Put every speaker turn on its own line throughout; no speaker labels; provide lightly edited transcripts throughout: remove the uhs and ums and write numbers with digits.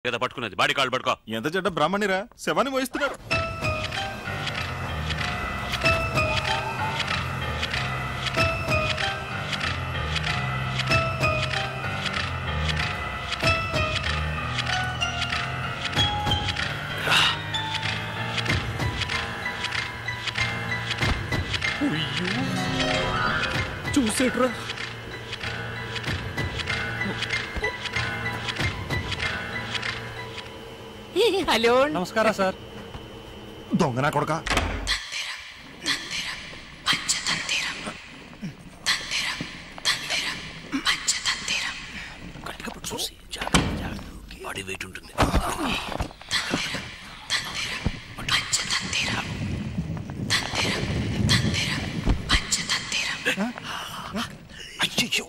కదా పట్టుకున్నది బాడీ కాళ్ళు పట్టుకో.
ఎంత చెడ్డ బ్రాహ్మణిరా, శవాన్ని మోయిస్తున్నాడు.
చూసేట్రా.
హలో
నమస్కారం సార్.
దొంగ నా కొడక.
చూసి బాడీ వెయిట్ ఉంటుంది.
అయ్యో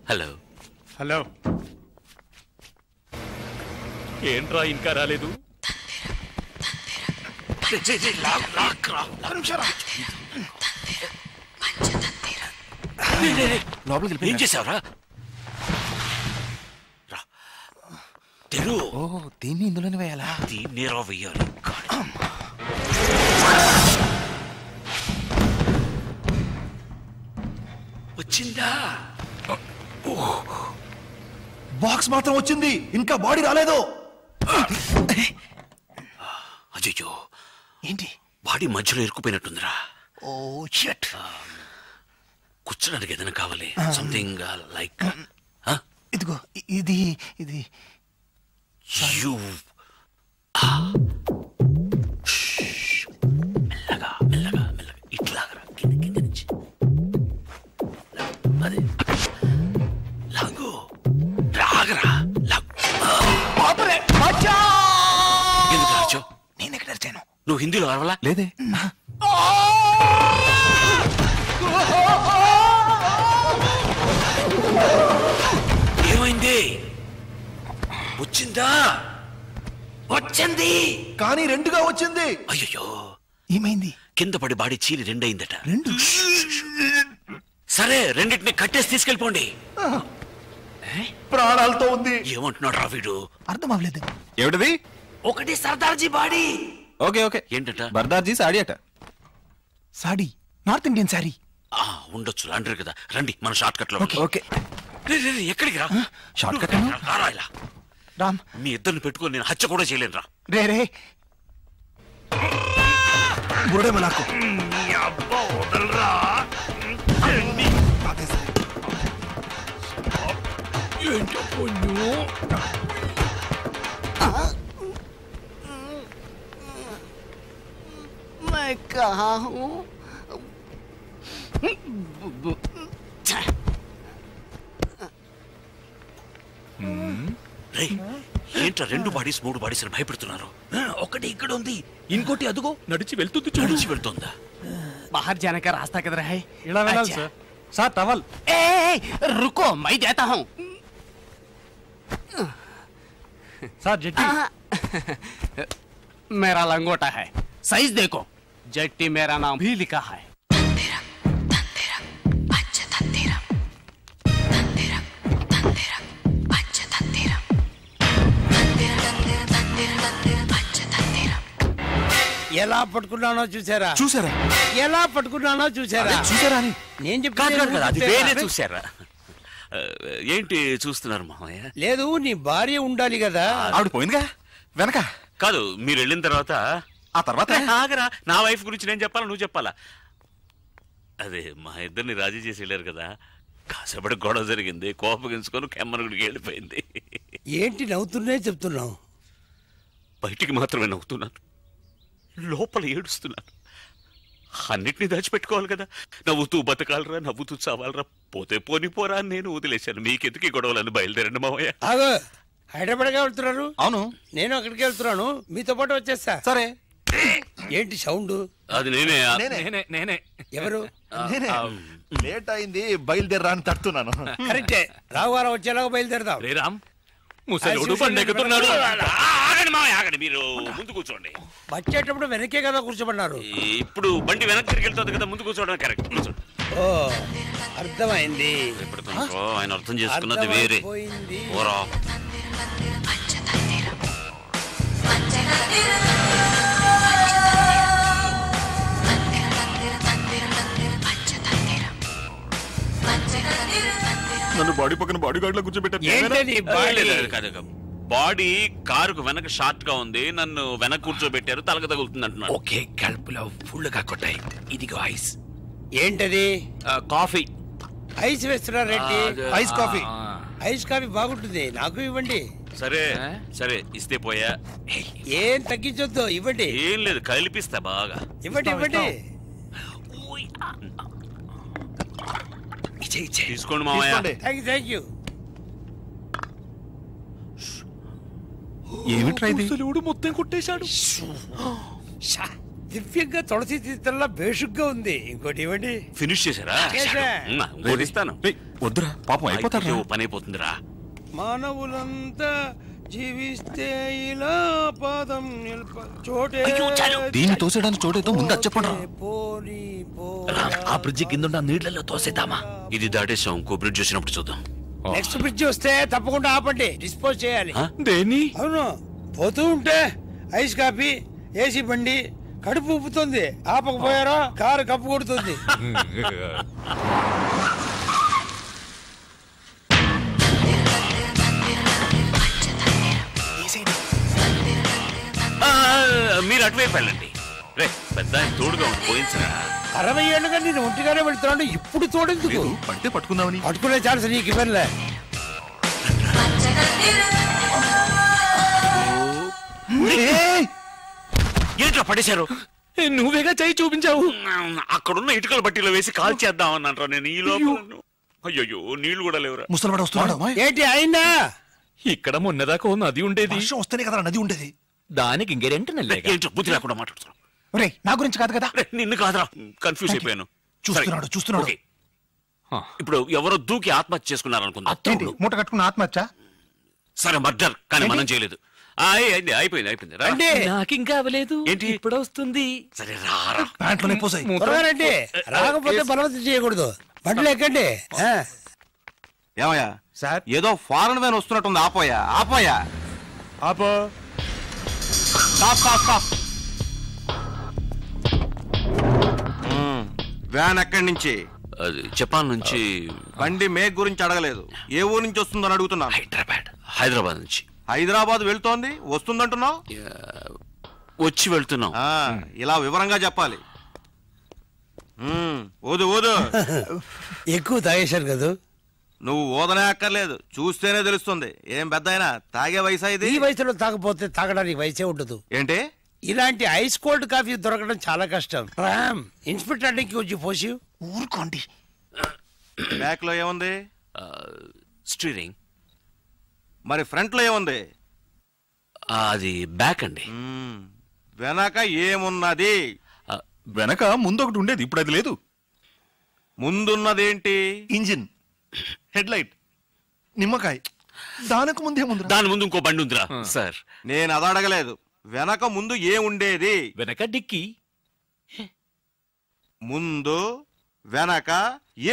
హలో
హలో, ఏంట్రా ఇంకా రాలేదు?
ఏం చేసావురా? తెరు.
దీన్ని ఇందులోనే వేయాలా?
దీన్ని రా వెయ్యాలి. వచ్చిందా?
బాక్స్ మాత్రం వచ్చింది, ఇంకా బాడీ రాలేదు.
అయ్యో,
ఏంటి
బాడీ మధ్యలో ఇరుక్కుపోయినట్టుందిరా.
ఓ షట్.
కూర్చోడానికి ఏదైనా కావాలి, సంథింగ్ లైక్.
ఇదిగో ఇది ఇది
మెల్లగా మెల్లగా మెల్లగా ఇట్లాగరా, కింద నుంచి అదే లాగు. రాగరా లాగు. ఎందుకు రాచో?
నేను ఎక్కడ అరిచాను?
నువ్వు హిందీలో అరవలా?
లేదే.
ఏమైంది? వచ్చిందా? వచ్చింది
కానీ రెండుగా వచ్చింది.
అయ్యో,
ఏమైంది?
కింద పడి బాడీ చీలి రెండయిందట.
రెండు?
సరే, రెండింటిని కట్టేసి తీసుకెళ్ళిపోండి.
ప్రాణాలతో ఉంది.
ఏమంటున్నాడు రా వీడు?
అర్థం అవ్వలేదు. ఏమిటది?
ఒకటి సర్దార్జీ బాడీ.
Okay okay.
ఏంటట?
బర్దార్జీ సాడీ అట. సాడీ? నార్త్ ఇండియన్ సారీ
ఉండొచ్చు, అంటారు కదా. రండి, మన షార్ట్ కట్ లో.
ఓకే.
ఎక్కడికి రా?
షార్ట్ కట్
రారా ఇలా.
రామ్,
మీ ఇద్దరిని పెట్టుకొని నేను హత్య కూడా చేయలేను రా.
రే రే బుడేమో నాకు.
मैं कहाँ हूँ?
ఏంట్రా రెండు బాడీస్ మూడు బాడీస్ అని భయపెడుతున్నారు?
ఒకటి ఇక్కడ ఉంది, ఇంకోటి అదుగో నడిచి వెళ్తుంది.
నడిచి వెళ్తుందా?
बाहर जाने का रास्ता किधर है?
ఇలా వెళ్ళాలి సార్. Sir towel.
रुको, मैं देता हूँ.
సార్ జట్టి.
मेरा लंगोटा है, साइज देखो. जट्टी मेरा नाम भी लिखा है. ఎలా పట్టుకున్నానో చూసారా?
చూసారా?
ఎలా పట్టుకున్నానో చూసారా?
చూసారా అని
నేను
చెప్పాను. చూసారా? ఏంటి చూస్తున్నారు మామయ్య?
లేదు, నీ భార్య ఉండాలి కదా.
ఆవిడ పోయిందిగా వెనక.
కాదు, మీరు వెళ్ళిన తర్వాత.
ఆ తర్వాత
ఆగరా, నా వైఫ్ గురించి నేను చెప్పాలా నువ్వు చెప్పాలా? అదే మా ఇద్దరిని రాజీ చేసి వెళ్ళారు కదా, కాసేపటి గొడవ జరిగింది, కోపగించుకొని కెమ్మనుడికి వెళ్ళిపోయింది.
ఏంటి నవ్వుతున్నా చెప్తున్నావు?
బయటికి మాత్రమే నవ్వుతున్నాను, లోపల ఏడుస్తున్నాను. అన్నిటినీ దాచిపెట్టుకోవాలి కదా. నవ్వుతూ బతకాలరా, నవ్వుతూ చావాలరా, పోతే పోనిపోరా అని నేను వదిలేశాను. మీకెందుకు ఈ గొడవలని బయలుదేరండి మావయ్య.
హైదరాబాద్గా వెళ్తున్నారు?
అవును,
నేను అక్కడికి వెళ్తున్నాను, మీతో పాటు వచ్చేస్తా.
సరే.
ఏంటి సౌండ్?
అది నేనే
నేనే నేనే
ఎవరు?
లేట్ అయింది, బయలుదేరా అని తట్టున్నాను.
కరెక్టే, రావుగారం వచ్చేలాగా బయలుదేరదాం.
రే రామ్, ముసలోడు బండి ఎక్కుతున్నాడు.
ఆగండి మామయ్య, ఆగండి. మీరు ముందు కూర్చోండి.
వచ్చేటప్పుడు వెనకే కదా కూర్చోబడినారు.
ఇప్పుడు బండి వెనక్కి తిరిగి వెళ్తుంది కదా, ముందు కూర్చోవడం కరెక్ట్. కూర్చోండి.
ఓ అర్థమైంది.
ఇప్పుడు ఆయన అర్థం చేసుకున్నది వేరే. ఓరా
నన్ను బాడీ పక్కన బాడీ గార్డ్ లో కూర్చోబెట్టారు.
బాడీ కారుకు వెనక షార్ట్ గా ఉంది, నన్ను వెనక కూర్చోబెట్టారు, తలక తగులుతుంది అంటున్నాడు.
ఓకే, కడుపులో ఫుల్ గా కొట్టాయి. ఇదిగో ఐస్.
ఏంటది?
కాఫీ.
ఐస్ వేస్తున్నారేంటి?
Ice coffee.
ఐస్ కాఫీ బాగుంటుంది, నాకు ఇవ్వండి.
సరే సరే, ఇస్తే పోయా.
ఏం తగ్గించొద్దు, ఇవ్వండి.
ఏం లేదు, కలిపిస్తా బాగా.
ఇవ్వండి ఇవ్వండి.
తీసుకోండి మామయ్య.
Thank you.
ఏమిట్రా ఇది?
ముసలోడు మొత్తం కొట్టేశాడు.
దివ్యంగా తులసి తీర్థంలా బేషుగ్గా ఉంది. ఇంకోటి ఇవ్వండి.
ఫినిష్ చేశారా?
చేశా.
ఇంకోటి ఇస్తాను.
వద్దురా, పాపం అయిపోతారు.
పని అయిపోతుందిరా.
మానవులంతా జీవిస్తే ఇలా పాదం చోటే.
దీన్ని తోసేయడానికి చోటేదో ముందు అది చెప్పండి.
పోని
ఆ బ్రిడ్జి కింద నీళ్లలో తోసేద్దామా?
ఇది దాటేసాం, ఇంకో బ్రిడ్జ్ వచ్చినప్పుడు చూద్దాం.
నెక్స్ట్ బ్రిడ్జ్ వస్తే తప్పకుండా ఆపండి, డిస్పోజ్ చేయాలి.
దేని?
అవును, పోతూ ఉంటే ఐస్ కాఫీ, ఏసీ బండి కడుపు ఉప్పుతుంది. ఆపకపోయారో కారు కప్పు కొడుతుంది.
మీరు అటువైపు వెళ్ళండి. రే పెద్ద తోడుగా ఉంది, పోయించరా.
60 ఏళ్ళుగా నేను ఒంటిగానే వెళ్తున్నాను, ఇప్పుడు తోడెందుకు?
పడితే పట్టుకుందామని.
పట్టుకునే ఛాన్స్ నీకు ఇవ్వనులే.
ఏంట్రా పడేశారు?
నువ్వేగా చేయి చూపించావు.
అక్కడున్న ఇటుకల బట్టీలో వేసి కాల్ చేద్దాం అన్నారా నేను. ఈ లోపల అయ్యో నీళ్లు కూడా లేవురా.
ముసలివాడు వస్తున్నాడు.
ఏంటి అయిందా?
ఇక్కడ మొన్నదాకా నది ఉండేది.
వర్షం వస్తేనే కదా నది ఉండేది.
దానికి ఇంకెంట
ఏంటో బుద్ధి లేకుండా మాట్లాడుతున్నావు.
ఒరేయ్, నా గురించి కాదు కదా.
నిన్ను కాదురా, కన్ఫ్యూజ్ అయిపోయాను.
చూస్తున్నాడు.
ఓకే. ఇప్పుడు ఎవరో దూకి ఆత్మహత్య చేసుకున్నారు అనుకుందా?
ఏంటి, మూట కట్టుకున్న ఆత్మహత్య?
సరే మర్డర్, కానీ మనం చేయలేదు. అయిపోయింది.
రండి.
నాకు ఇంకా అవ్వలేదు.
ఏంటి?
ఇప్పుడు వస్తుంది.
సరే రారా.
ప్యాంట్లోనే పోసాయి.
త్వరగా రండి, రాకపోతే బలవంతం చేయకూడదు. బండ్లు ఎక్కండి.
ఏమయ్యా
సార్,
ఏదో ఫారెన్ వ్యాన్ వస్తున్నట్టుంది. ఆపోయా
ఆపో.
వ్యాన్ ఎక్కడి నుంచి?
అది జపాన్ నుంచి.
బండి మేక్ గురించి అడగలేదు, ఏ ఊరు నుంచి వస్తుందని అడుగుతున్నాను.
హైదరాబాద్ నుంచి.
హైదరాబాద్ వెళ్తోంది, వస్తుందంటున్నావు.
వచ్చి వెళ్తున్నాం.
ఇలా వివరంగా చెప్పాలి. ఓదు
ఎక్కువ తాగేశారు కదా.
నువ్వు ఓదనే అక్కర్లేదు, చూస్తేనే తెలుస్తుంది. ఏం పెద్ద అయినా తాగే వయసా ఇది?
ఈ వయసులో తాగపోతే తాగడానికి వయసే ఉండదు.
ఏంటి?
ఇలాంటి ఐస్ కోల్డ్ కాఫీ దొరకడం చాలా కష్టం. రామ్, ఇన్స్పెక్టర్ అడ్డకి వచ్చి పోసి.
ఊరుకోండి.
బ్యాక్ లో ఏముంది?
స్టీరింగ్.
మరి ఫ్రంట్ లో ఏముంది?
అది బ్యాక్ అండి.
వెనక ఏమున్నది?
వెనక ముందు ఒకటి ఉండేది, ఇప్పుడు అది లేదు.
ముందున్నదేంటి?
ఇంజిన్, హెడ్ లైట్, నిమ్మకాయ. దానికి ముందే ముందు.
దాని ముందు ఇంకో బండి ఉందిరా సార్.
నేను అది అడగలేదు. వెనక ముందు ఏముండేది?
వెనక డిక్కి.
ముందు వెనక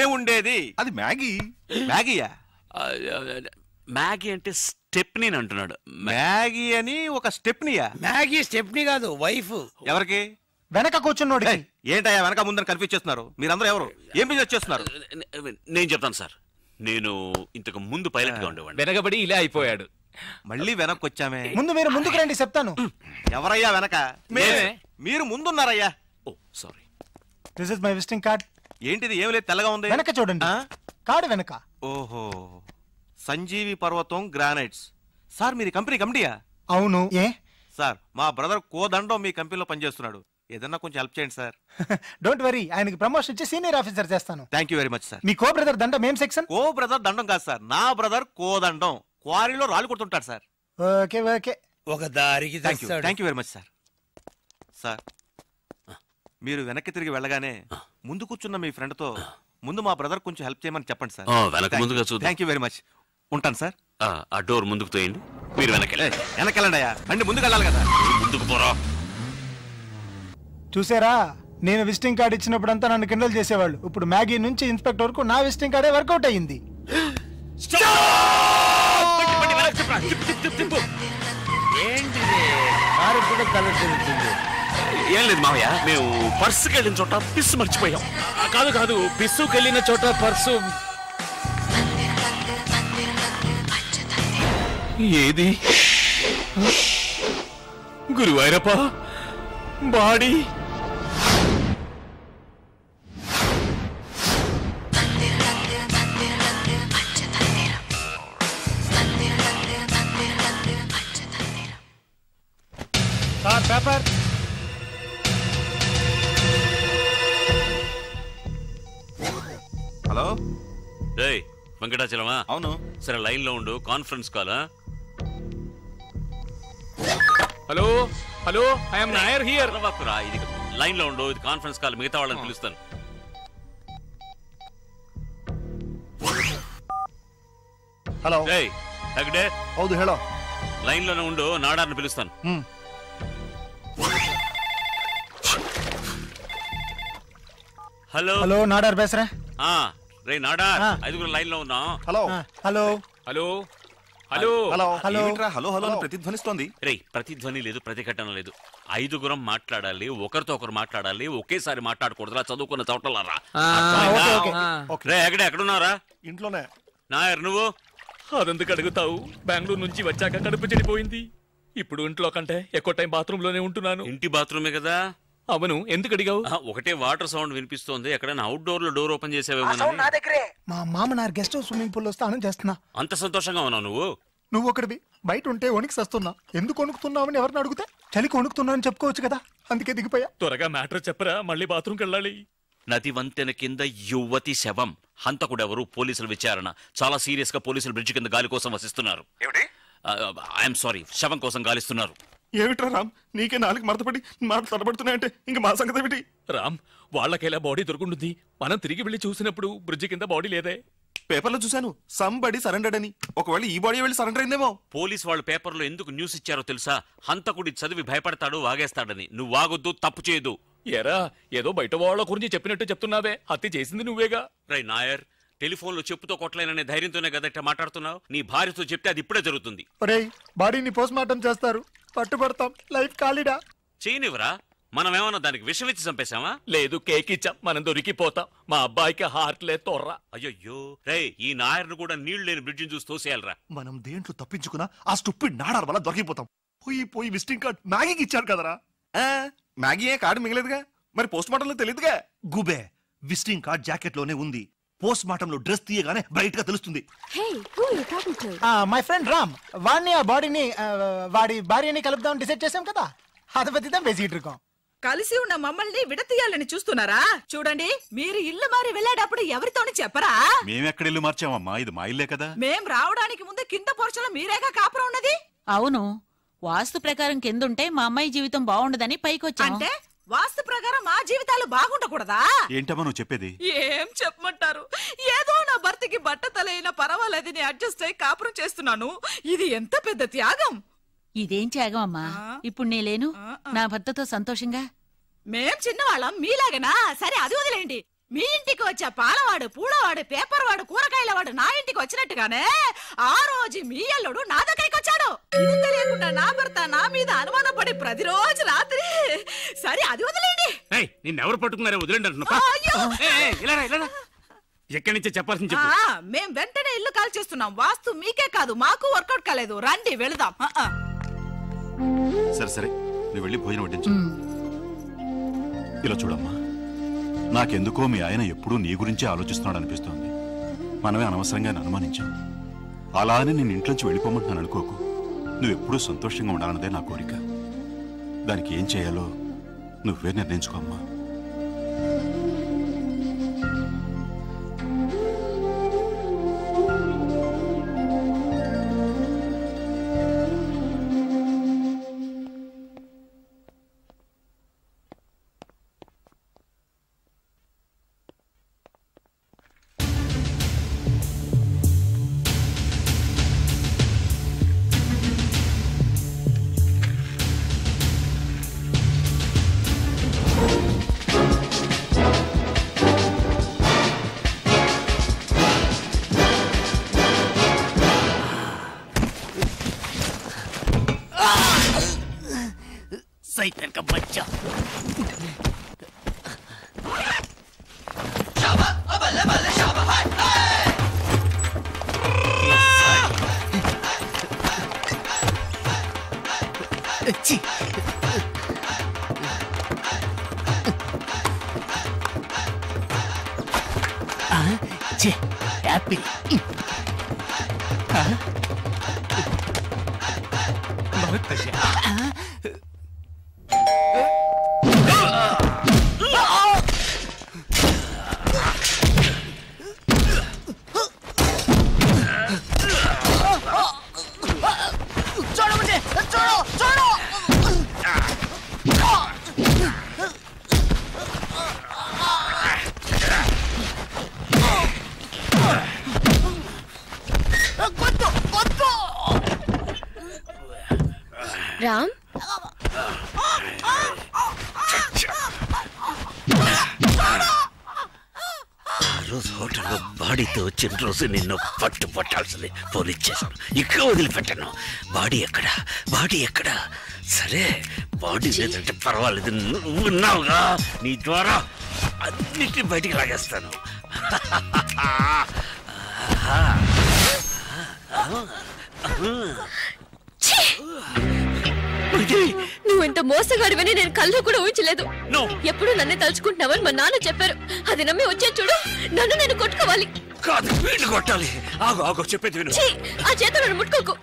ఏముండేది?
అది మ్యాగీ.
మ్యాగీయా?
మ్యాగీ అంటే స్టెప్నీ అంటున్నాడు.
మ్యాగీ అని ఒక స్టెప్నీయా?
మ్యాగీ స్టెప్నీ కాదు, వైఫ్.
ఎవరికి?
వెనక కూర్చున్నోడి.
ఏంటయ్యా వెనక ముందని కన్ఫ్యూజ్ చేస్తున్నారు? మీరందరూ ఎవరు? ఏం బిజినెస్ చేస్తున్నారు?
నేను చెప్తాను సార్. నేను ఇంతకు ముందు పైలట్ గా ఉండేవాడిని.
వెనకబడి ఇలా అయిపోయాడు.
మళ్ళీ వెనక్కి వచ్చామే.
ముందు మీరు ముందుకు రండి, చెప్తాను.
ఎవరయ్యా వెనక? మీరు ముందున్నారయ్యా.
Oh sorry.
This is my visiting card.
ఏంటిది? ఏం లేదు, తెల్లగా ఉంది.
వెనక చూడండి, కార్డు వెనక.
ఓహో, సంజీవి పర్వతం గ్రానైట్స్. సార్ మీరు కంపెనీ కమిటీయా?
అవును. ఏ
సార్, మా బ్రదర్ కోదండం మీ కంపెనీలో పనిచేస్తున్నాడు. ఏదన్నా కొంచెం హెల్ప్ చేయండి సార్.
డోంట్ వరీ, ఆయనకి ప్రమోషన్ ఇచ్చి సీనియర్ ఆఫీసర్ చేస్తాను.
Thank you very much sir.
Me co brother దండం ఏం సెక్షన్?
కో బ్రదర్ దండం కాదు సార్, నా బ్రదర్ కోదండం క్వారీలో రాళ్ళు కొడుతుంటాడు సార్.
ఓకే.
ఒక దారికి
thank you very much sir. Sir మీరు వెనక్కి తిరిగి వెళ్ళగానే ముందు కూర్చున్న మీ ఫ్రెండ్తో ముందు మా బ్రదర్ కొంచెం హెల్ప్ చేయమని చెప్పండి సార్.
వెనక ముందుగా చూద్దాం.
Thank you very much. ఉంటాను సార్.
ఆ డోర్ ముందుకు తోయండి. మీరు
వెనకెళ్ళండి అయ్యా. అంటే ముందుకు వెళ్ళాలి కదా.
ముందుకు పోరా.
చూసారా, నేను విజిటింగ్ కార్డు ఇచ్చినప్పుడంతా నన్ను కిండల్ చేసేవాళ్ళు. ఇప్పుడు మ్యాగీ నుంచి ఇన్స్పెక్టర్ వరకు నా విజిటింగ్ కార్డే వర్కౌట్ అయ్యింది.
ఏం లేదు మావయ్య, మేము పర్సుకి వెళ్ళిన చోట పిస్సు మర్చిపోయాం.
కాదు కాదు, పిస్సుకి వెళ్ళిన చోట పర్సు ఏది? Guruvayurappa body.
Sir paper.
Hello.
రేయ్ వెంకటాచలమా?
అవును.
సరే లైన్ లో ఉండు, conference call.
Hello hello, I'm Nair here.
ఇది లైన్ లో ఉండు, ఇది కాన్ఫరెన్స్ కాల్. మిగతా వాళ్ళని పిలుస్తాను.
హలో.
రేయ్ తగ్గడే.
ಹೌದು ಹೇಳೋ.
లైన్ లోనే ఉండు, నాడార్ని పిలుస్తాను. హలో
హలో నాడార్ బేసరా.
రే నాడార్, 5 లైన్ లో ఉన్నాం.
Hello.
Hello
hello hello
hello.
Hello.
Hello hello అని ప్రతిధ్వనిస్తోంది.
రే ప్రతిధ్వని లేదు, ప్రతిఘటన లేదు. 5 మాట్లాడాలి, ఒకరితో ఒకరు మాట్లాడాలి, ఒకేసారి మాట్లాడకూడదురా చదువుకున్న చోటలారా. రే ఎక్కడున్నారా?
ఇంట్లోనే.
నాయర్ నువ్వు?
అదెందుకు అడుగుతావు? బెంగళూరు నుంచి వచ్చాక కడుపు చెడిపోయింది. ఇప్పుడు ఇంట్లో కంటే ఎక్కువ టైం బాత్రూమ్ లోనే ఉంటున్నాను.
ఇంటి బాత్రూమే కదా?
అవును, ఎందుకు అడిగావు?
ఒకటే వాటర్ సౌండ్ వినిపిస్తోంది. ఎక్కడైనా అవుట్డోర్ లో డోర్ ఓపెన్ చేసావేమో.
మా మామనార్ గెస్ట్ హౌస్ స్విమ్మింగ్ పూల్ లో స్నానం చేస్తున్నా.
అంత సంతోషంగా ఉన్నావు నువ్వు?
నువ్వు ఒకటివి, బయట ఉంటే వణికి సస్తున్నా. ఎందుకు వణుకుతున్నావని ఎవరిని అడిగితే చలికి వణుకుతున్నావని చెప్పుకోవచ్చు కదా, అందుకే దిగిపోయా.
త్వరగా మ్యాటర్ చెప్పరా, మళ్ళీ బాత్రూమ్కి వెళ్ళాలి.
నది వంతెన కింద యువతి శవం. హంతకుడెవరు? పోలీసుల విచారణ. చాలా సీరియస్ గా పోలీసులు బ్రిడ్జ్ కింద గాలి కోసం వసిస్తున్నారు. ఐఎమ్ సారీ, శవం కోసం గాలిస్తున్నారు.
ఏమిట్రా రామ్, నీకే నాలుగు మరతపడి మాటలు తడబడుతున్నాయంటే ఇంక మా సంగతి ఏమిటి?
రామ్, వాళ్ళకెలా బాడీ దొరుకుంటుంది? మనం తిరిగి వెళ్ళి చూసినప్పుడు బ్రిడ్జ్ కింద బాడీ లేదే.
పేపర్లో చూశాను, సంబడి సరెండర్డ్ అని. ఒకవేళ ఈ బాడీ వెళ్ళి సరెండర్ అయిందేమో.
పోలీస్ వాళ్ళు పేపర్లో ఎందుకు న్యూస్ ఇచ్చారో తెలుసా? హంతకుడి చదివి భయపడతాడు, వాగేస్తాడని. నువ్వు వాగొద్దు, తప్పు చేయదు.
ఎరా, ఏదో బయట వాళ్ళ గురించి చెప్పినట్టు చెప్తున్నావే, హత్య చేసింది నువ్వేగా.
రై నాయర్, టెలిఫోన్లో చెప్పుతో కొట్టలేననే ధైర్యంతోనే కదట మాట్లాడుతున్నావు. నీ భార్యతో చెప్తే అది ఇప్పుడే జరుగుతుంది.
బాడీని పోస్ట్ మార్టం చేస్తారు, పట్టుబడతాం. లైఫ్ ఖాళీడా?
చేయనివరా? మనమేమన్నా దానికి విషం ఇచ్చి చంపేశామా?
లేదు, కేక్ ఇచ్చాం, మనం దొరికిపోతాం. మా అబ్బాయికి హార్ట్ లే తోర్రా.
అయ్యో రే, ఈ నాయర్ను కూడా నీళ్లు లేని బ్రిడ్జిని చూసి తోసేయాలరా.
మనం దేంట్లో తప్పించుకున్నా ఆ స్టూపిడ్ నాడార్ వల్ల దొరికిపోతాం. పోయి విజిటింగ్ కార్డ్ మ్యాగీకి ఇచ్చారు కదరా. మ్యాగీ ఏ కార్డు మిగలేదుగా, మరి పోస్ట్ మార్టం లో తెలియదుగా. గుబే, విజిటింగ్ కార్డ్ జాకెట్ లోనే ఉంది. పోస్ట్ మార్టం లో డ్రెస్ తీయగానే బ్రైట్ గా తెలుస్తుంది.
మై ఫ్రెండ్ రామ్, వాడిని ఆ బాడీని వాడి భార్యని కలుపుదాం డిసైడ్ చేసాం కదా, అది బతిదాం వేసిట్రుకోం.
కలిసి ఉన్న మమ్మల్ని విడతీయాలని చూస్తున్నారా? చూడండి, మీరు ఇల్లు మారి వెళ్ళేటప్పుడు ఎవరితోని చెప్పరా?
మేమెక్కడ ఇల్లు మార్చామమ్మా, ఇది మా ఇల్లే కదా.
మేం రావడానికి ముందు కింద పోర్చలో మీరేగా కాపురం ఉన్నది.
అవును, వాస్తు ప్రకారం కిందుంటే మా అమ్మాయి జీవితం బాగుండదని పైకొచ్చా.
అంటే వాస్తు ప్రకారం మా జీవితాలు బాగుండకూడదా?
ఏంటమ్మా నువ్వు చెప్పేది?
ఏం చెప్పమంటారు? ఏదో నా భర్తకి బట్ట తలైనా పర్వాలేదని అడ్జస్ట్ అయి కాపురం చేస్తున్నాను. ఇది ఎంత పెద్ద త్యాగం.
ఇదేం త్యాగం అమ్మా? ఇప్పుడు నేలేను, నా భర్తతో సంతోషంగా.
మేం చిన్నవాళ్ళం మీలాగనా? సరే అది వదిలేండి. మీ ఇంటికి వచ్చే పాలవాడు, పూలవాడు, పేపర్ వాడు, కూరగాయల వాడు నా ఇంటికి వచ్చినట్టుగానే ఆ రోజు మీ అల్లుడు నా దగ్గరికి వచ్చాడు. ఇది తెలియకుండా నా భర్త నా మీద అనుమానం పడి ప్రతిరోజు రాత్రి. సరే అది వదిలేండి.
నిన్నెవరు పట్టుకున్నారో వదిలేండి అంటున్నా. ఎక్కడి నుంచే చెప్పాల్సింది చెప్పు.
మేం వెంటనే ఇల్లు కాల్ చేస్తున్నాం. వాస్తు మీకే కాదు మాకు వర్కౌట్ కాలేదు. రండి వెళదాం.
సరే సరే, నువ్వు వెళ్ళి భోజనం వడ్డించు. ఇలా చూడమ్మా, నాకెందుకో మీ ఆయన ఎప్పుడూ నీ గురించే ఆలోచిస్తున్నాడు అనిపిస్తోంది. మనమే అనవసరంగా అనుమానించాం. అలా అని నేను ఇంట్లోంచి వెళ్ళిపోమంటున్నాను అనుకోకు. నువ్వెప్పుడూ సంతోషంగా ఉండాలన్నదే నా కోరిక. దానికి ఏం చేయాలో నువ్వే నిర్ణయించుకో అమ్మా.
का बच्चा। एप्पल बहुत अच्छा।
छोड़ो मुझे, छोड़ो छोड़ो।
రామ్
రోజు హోటల్లో బాడీతో వచ్చిన రోజు నిన్ను పట్టాల్సింది పోలీస్ చేశాను. ఇక్కడ వదిలిపెట్టాను. బాడీ ఎక్కడ సరే బాడీ లేదంటే పర్వాలేదు, నువ్వు ఉన్నావుగా, నీ ద్వారా అన్నిటిని బయటికి లాగేస్తాను.
నువ్వెంత మోసగాడివని నేను కళ్ళు కూడా ఊహించలేదు. ఎప్పుడు నన్నే తలుచుకుంటున్నావని మా నాన్న చెప్పారు. అది నమ్మి వచ్చే చూడు, నన్ను నేను కొట్టుకోవాలి.
కాదు, వీళ్ళు కొట్టాలి. ఆగో చెప్పేది విను.
ఆ చేత నన్ను ముట్టుకోకు.